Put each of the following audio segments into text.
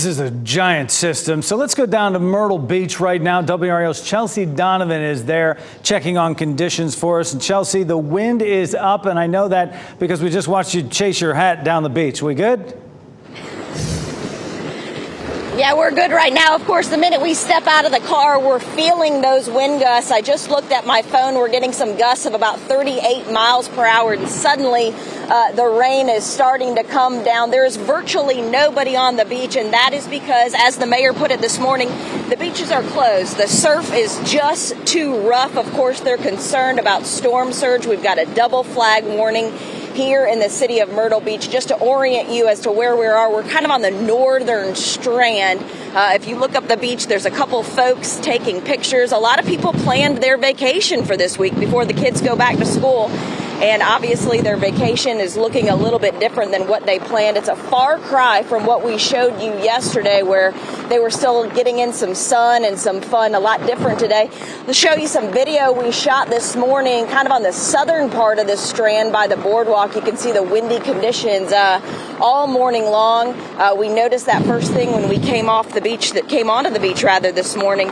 This is a giant system. So let's go down to Myrtle Beach right now. WRAL's Chelsea Donovan is there checking on conditions for us. And Chelsea, the wind is up, and I know that because we just watched you chase your hat down the beach. We good? Yeah, we're good right now. Of course, the minute we step out of the car, we're feeling those wind gusts. I just looked at my phone. We're getting some gusts of about 38 miles per hour, and suddenly the rain is starting to come down. There is virtually nobody on the beach, and that is because, as the mayor put it this morning, the beaches are closed. The surf is just too rough. Of course, they're concerned about storm surge. We've got a double flag warning here in the city of Myrtle Beach. Just to orient you as to where we are, we're kind of on the northern strand. If you look up the beach, there's a couple folks taking pictures. A lot of people planned their vacation for this week before the kids go back to school. And obviously their vacation is looking a little bit different than what they planned. It's a far cry from what we showed you yesterday, where they were still getting in some sun and some fun. A lot different today. I'll show you some video we shot this morning kind of on the southern part of the strand by the boardwalk. You can see the windy conditions all morning long. We noticed that first thing when we came off the beach, onto the beach rather, this morning.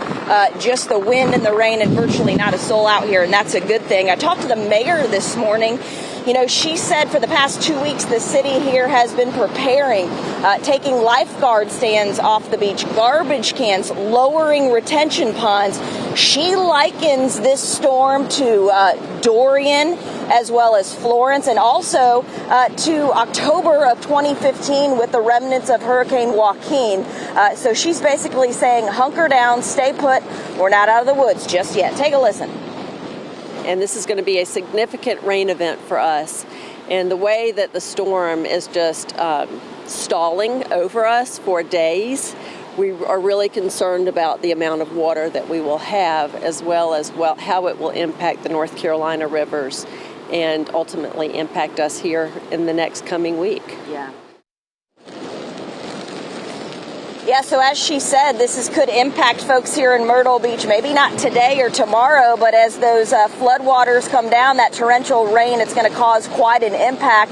Just the wind and the rain and virtually not a soul out here, and that's a good thing. I talked to the mayor this morning. You know, she said for the past 2 weeks, the city here has been preparing, taking lifeguard stands off the beach, garbage cans, lowering retention ponds. She likens this storm to Dorian as well as Florence, and also to October of 2015 with the remnants of Hurricane Joaquin. So she's basically saying, hunker down, stay put. We're not out of the woods just yet. Take a listen. And this is going to be a significant rain event for us. And the way that the storm is just stalling over us for days, we are really concerned about the amount of water that we will have, as well as how it will impact the North Carolina rivers and ultimately impact us here in the next coming week. Yeah, so as she said, this could impact folks here in Myrtle Beach, maybe not today or tomorrow, but as those floodwaters come down, that torrential rain, it's going to cause quite an impact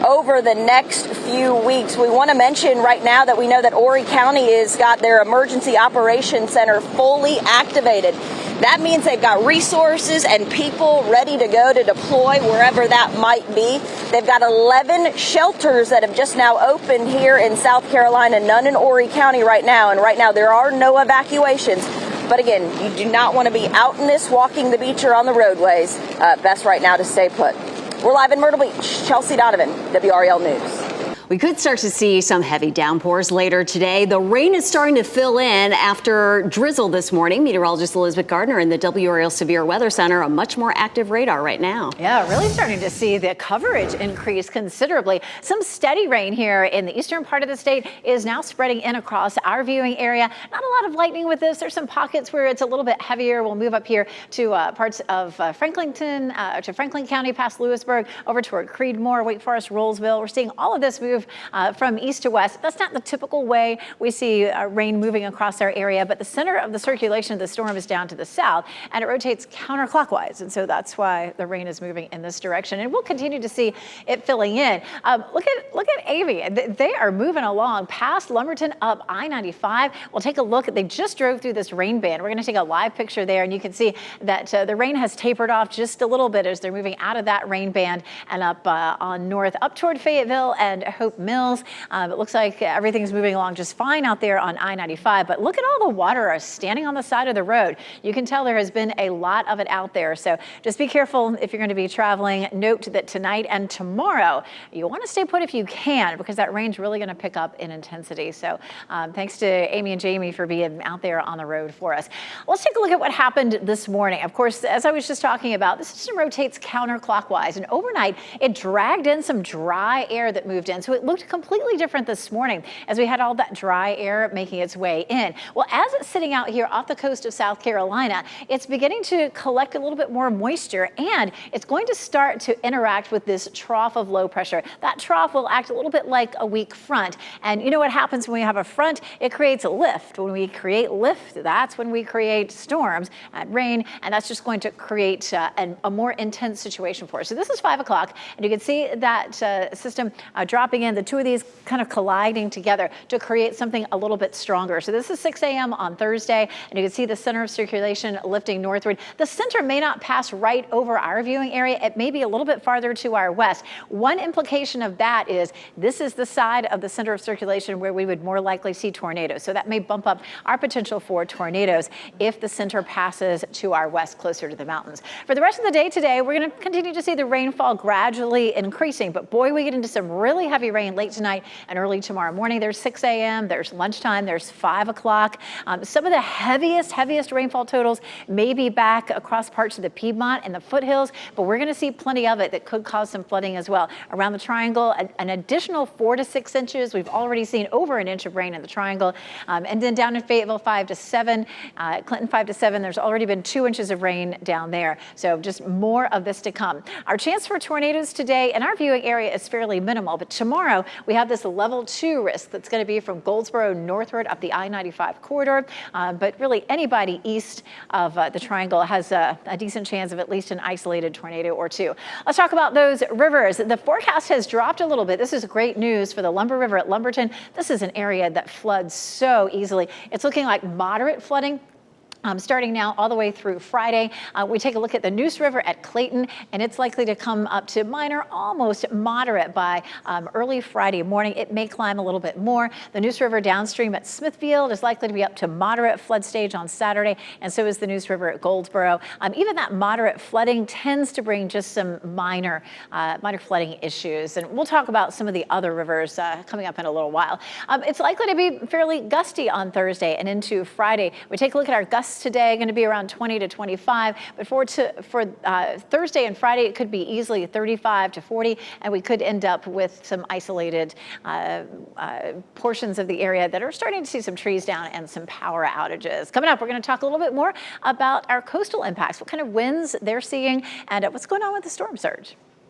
over the next few weeks. We want to mention right now that we know that Horry County has got their Emergency Operations Center fully activated. That means they've got resources and people ready to go to deploy wherever that might be. They've got 11 shelters that have just now opened here in South Carolina, none in Horry County right now. And right now there are no evacuations. But again, you do not want to be out in this, walking the beach or on the roadways. Best right now to stay put. We're live in Myrtle Beach. Chelsea Donovan, WRAL News. We could start to see some heavy downpours later today. The rain is starting to fill in after drizzle this morning. Meteorologist Elizabeth Gardner in the WRAL Severe Weather Center, a much more active radar right now. Yeah, really starting to see the coverage increase considerably. Some steady rain here in the eastern part of the state is now spreading in across our viewing area. Not a lot of lightning with this. There's some pockets where it's a little bit heavier. We'll move up here to parts of Franklin County, past Lewisburg, over toward Creedmoor, Wake Forest, Rollsville. We're seeing all of this move from east to west. That's not the typical way we see rain moving across our area, but the center of the circulation of the storm is down to the south, and it rotates counterclockwise, and so that's why the rain is moving in this direction, and we'll continue to see it filling in. Look at Amy. They are moving along past Lumberton up I-95. We'll take a look. They just drove through this rain band. We're going to take a live picture there, and you can see that the rain has tapered off just a little bit as they're moving out of that rain band and up on north, up toward Fayetteville and Hope Mills. It looks like everything's moving along just fine out there on I-95, but look at all the water standing on the side of the road. You can tell there has been a lot of it out there, so just be careful if you're going to be traveling. Note that tonight and tomorrow, you want to stay put if you can, because that rain's really going to pick up in intensity. So thanks to Amy and Jamie for being out there on the road for us. Let's take a look at what happened this morning. Of course, as I was just talking about, the system rotates counterclockwise, and overnight it dragged in some dry air that moved in, so it looked completely different this morning as we had all that dry air making its way in. Well, as it's sitting out here off the coast of South Carolina, it's beginning to collect a little bit more moisture, and it's going to start to interact with this trough of low pressure. That trough will act a little bit like a weak front, and you know what happens when we have a front? It creates a lift. When we create lift, that's when we create storms and rain, and that's just going to create a more intense situation for us. So this is 5 o'clock, and you can see that system dropping in again, the two of these kind of colliding together to create something a little bit stronger. So this is 6 a.m. on Thursday, and you can see the center of circulation lifting northward. The center may not pass right over our viewing area. It may be a little bit farther to our west. One implication of that is this is the side of the center of circulation where we would more likely see tornadoes. So that may bump up our potential for tornadoes if the center passes to our west, closer to the mountains. For the rest of the day today, we're going to continue to see the rainfall gradually increasing. But boy, we get into some really heavy rain late tonight and early tomorrow morning. There's 6 a.m., there's lunchtime, there's 5 o'clock. Some of the heaviest rainfall totals may be back across parts of the Piedmont and the foothills, but we're going to see plenty of it that could cause some flooding as well. Around the Triangle, an additional 4 to 6 inches. We've already seen over an inch of rain in the Triangle. And then down in Fayetteville, 5 to 7, Clinton 5 to 7. There's already been 2 inches of rain down there. So just more of this to come. Our chance for tornadoes today in our viewing area is fairly minimal, but tomorrow we have this level 2 risk that's going to be from Goldsboro northward up the I-95 corridor. But really anybody east of the Triangle has a decent chance of at least an isolated tornado or two. Let's talk about those rivers. The forecast has dropped a little bit. This is great news for the Lumber River at Lumberton. This is an area that floods so easily. It's looking like moderate flooding. Starting now all the way through Friday. We take a look at the Neuse River at Clayton, and it's likely to come up to minor, almost moderate by early Friday morning. It may climb a little bit more. The Neuse River downstream at Smithfield is likely to be up to moderate flood stage on Saturday, and so is the Neuse River at Goldsboro. Even that moderate flooding tends to bring just some minor flooding issues, and we'll talk about some of the other rivers coming up in a little while. It's likely to be fairly gusty on Thursday and into Friday. We take a look at our gusts today, going to be around 20 to 25, but for Thursday and Friday, it could be easily 35 to 40, and we could end up with some isolated portions of the area that are starting to see some trees down and some power outages. Coming up, we're going to talk a little bit more about our coastal impacts, what kind of winds they're seeing, and what's going on with the storm surge.